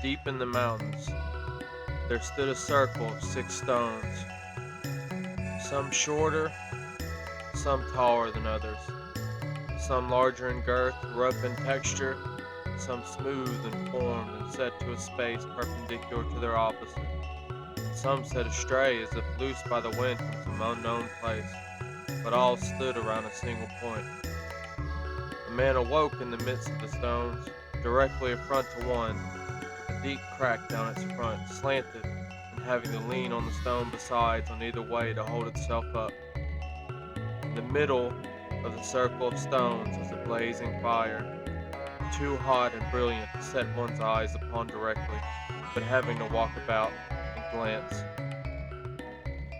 deep in the mountains, there stood a circle of 6 stones, some shorter, some taller than others, some larger in girth, rough in texture, some smooth and formed and set to a space perpendicular to their opposite, and some set astray as if loosed by the wind from some unknown place, but all stood around a single point. A man awoke in the midst of the stones, directly in front to one, with a deep crack down its front, slanted, and having to lean on the stone besides on either way to hold itself up. In the middle of the circle of stones was a blazing fire, too hot and brilliant to set one's eyes upon directly, but having to walk about and glance.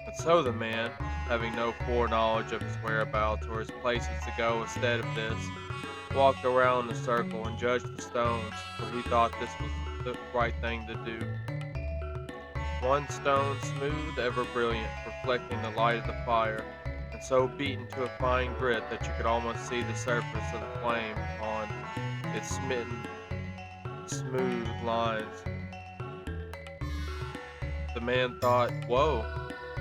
And so the man, having no foreknowledge of his whereabouts or his places to go instead of this, walked around the circle and judged the stones, for he thought this was the right thing to do. One stone smooth, ever brilliant, reflecting the light of the fire, and so beaten to a fine grit that you could almost see the surface of the flame on its smitten, smooth lines. The man thought, "Whoa,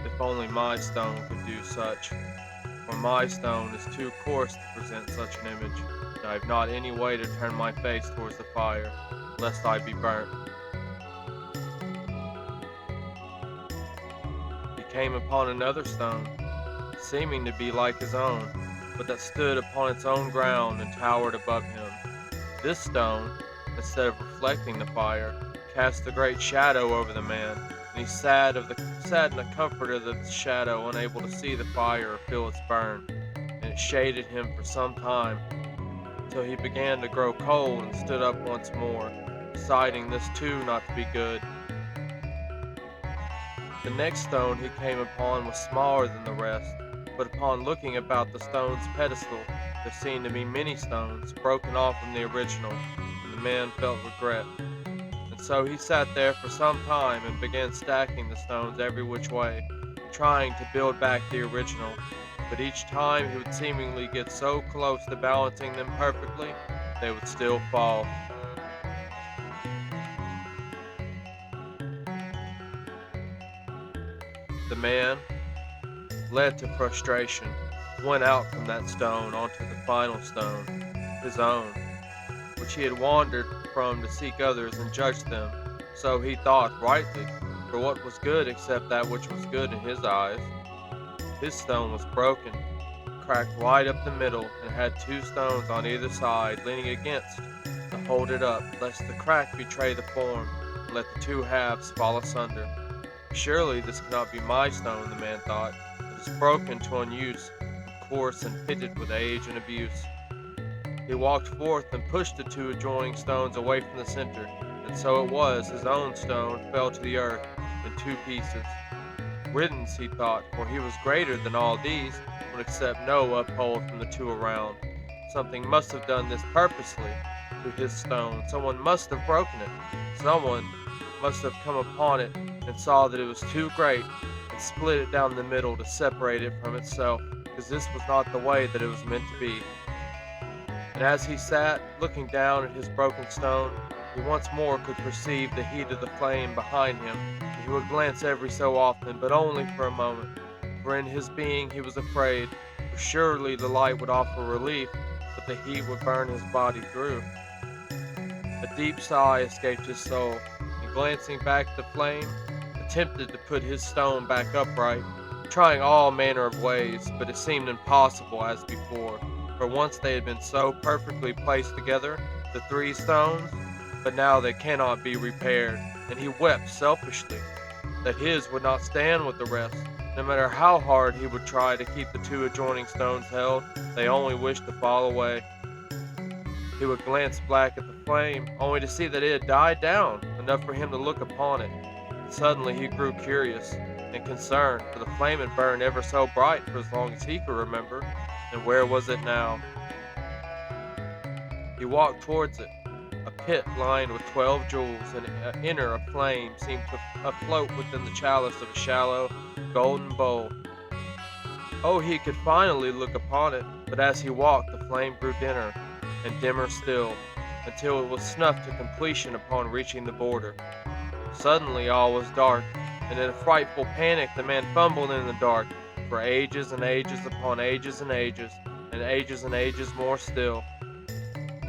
if only my stone could do such, for my stone is too coarse to present such an image, and I have not any way to turn my face towards the fire, lest I be burnt." He came upon another stone, seeming to be like his own, but that stood upon its own ground and towered above him. This stone, instead of reflecting the fire, cast a great shadow over the man, and he sat in the comfort of the shadow, unable to see the fire or feel its burn, and it shaded him for some time, till he began to grow cold and stood up once more, deciding this too not to be good. The next stone he came upon was smaller than the rest, but upon looking about the stone's pedestal, there seemed to be many stones broken off from the original, and the man felt regret. And so he sat there for some time and began stacking the stones every which way, trying to build back the original, but each time he would seemingly get so close to balancing them perfectly, they would still fall. The man, led to frustration, went out from that stone onto the final stone, his own, which he had wandered from to seek others and judge them, so he thought rightly, for what was good except that which was good in his eyes? His stone was broken, cracked wide up the middle, and had 2 stones on either side leaning against to hold it up, lest the crack betray the form, and let the 2 halves fall asunder. Surely this cannot be my stone, the man thought. It is broken to unuse, and coarse and pitted with age and abuse. He walked forth and pushed the 2 adjoining stones away from the center, and so it was his own stone fell to the earth in 2 pieces. Riddance, he thought, for he was greater than all these, would accept no uphold from the 2 around. Something must have done this purposely to his stone. Someone must have broken it. Someone must have come upon it and saw that it was too great and split it down the middle to separate it from itself, because this was not the way that it was meant to be. And as he sat, looking down at his broken stone, he once more could perceive the heat of the flame behind him, and he would glance every so often, but only for a moment, for in his being he was afraid, for surely the light would offer relief, but the heat would burn his body through. A deep sigh escaped his soul, and glancing back at the flame, attempted to put his stone back upright, trying all manner of ways, but it seemed impossible as before, for once they had been so perfectly placed together, the 3 stones, but now they cannot be repaired, and he wept selfishly that his would not stand with the rest. No matter how hard he would try to keep the 2 adjoining stones held, they only wished to fall away. He would glance back at the flame, only to see that it had died down, enough for him to look upon it. And suddenly he grew curious and concerned, for the flame had burned ever so bright for as long as he could remember, and where was it now? He walked towards it. A pit lined with 12 jewels, and inner a flame seemed to afloat within the chalice of a shallow, golden bowl. Oh, he could finally look upon it, but as he walked, the flame grew dimmer, and dimmer still, until it was snuffed to completion upon reaching the border. Suddenly all was dark, and in a frightful panic the man fumbled in the dark for ages and ages upon ages and ages more still.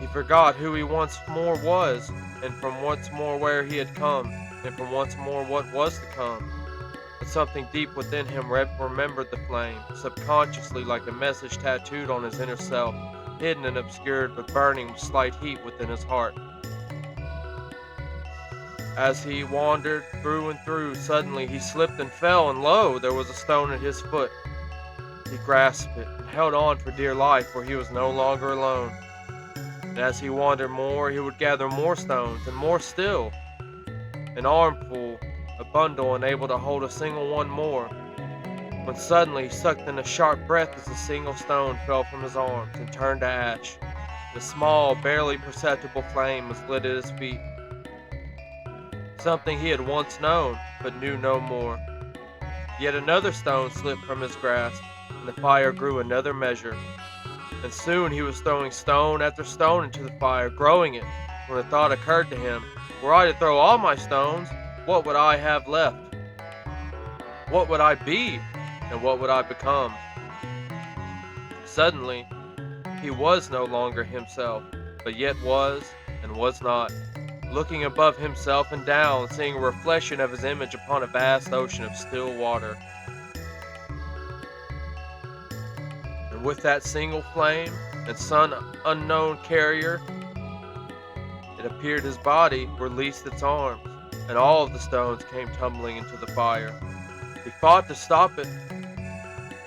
He forgot who he once more was, and from once more where he had come, and from once more what was to come. But something deep within him remembered the flame, subconsciously like a message tattooed on his inner self, hidden and obscured but burning with slight heat within his heart. As he wandered through and through, suddenly he slipped and fell, and lo, there was a stone at his foot. He grasped it and held on for dear life, for he was no longer alone. And as he wandered more, he would gather more stones, and more still. An armful, a bundle, and able to hold a single one more, when suddenly he sucked in a sharp breath as a single stone fell from his arms and turned to ash. The small, barely perceptible flame was lit at his feet. Something he had once known, but knew no more. Yet another stone slipped from his grasp, and the fire grew another measure. And soon he was throwing stone after stone into the fire, growing it, when a thought occurred to him. Were I to throw all my stones, what would I have left? What would I be, and what would I become? Suddenly, he was no longer himself, but yet was and was not. Looking above himself and down, seeing a reflection of his image upon a vast ocean of still water. And with that single flame and sun unknown carrier, it appeared his body released its arms, and all of the stones came tumbling into the fire. He fought to stop it.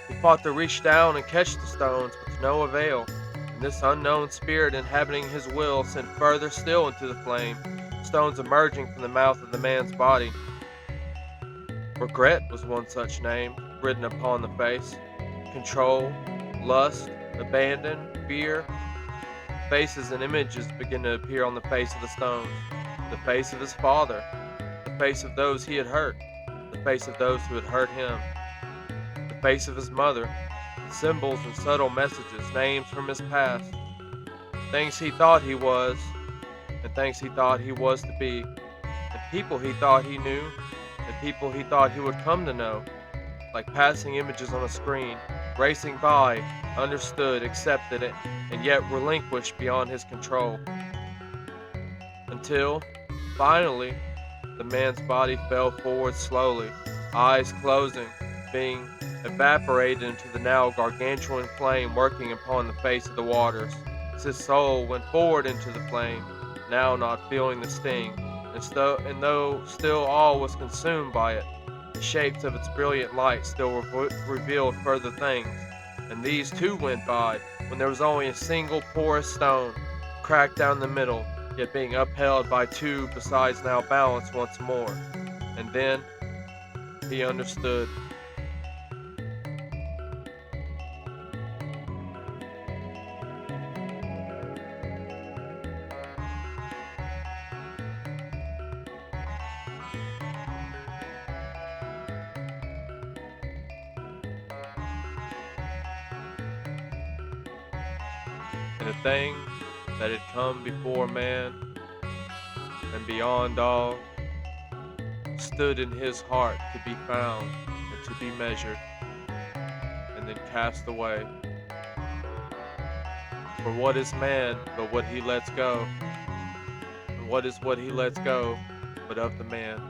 He fought to reach down and catch the stones, but to no avail. And this unknown spirit inhabiting his will sent further still into the flame, stones emerging from the mouth of the man's body. Regret was one such name, written upon the face. Control, lust, abandon, fear. Faces and images began to appear on the face of the stones. The face of his father, the face of those he had hurt, the face of those who had hurt him, the face of his mother, symbols and subtle messages, names from his past, things he thought he was, and things he thought he was to be, and people he thought he knew, and people he thought he would come to know, like passing images on a screen, racing by, understood, accepted it, and yet relinquished beyond his control. Until, finally, the man's body fell forward slowly, eyes closing, being evaporated into the now gargantuan flame working upon the face of the waters. As his soul went forward into the flame, now not feeling the sting, and though still all was consumed by it, the shapes of its brilliant light still revealed further things, and these too went by, when there was only a single porous stone, cracked down the middle, yet being upheld by two besides now balanced once more. And then he understood. And a thing that had come before man, and beyond all, stood in his heart to be found and to be measured, and then cast away. For what is man but what he lets go? And what is what he lets go but of the man?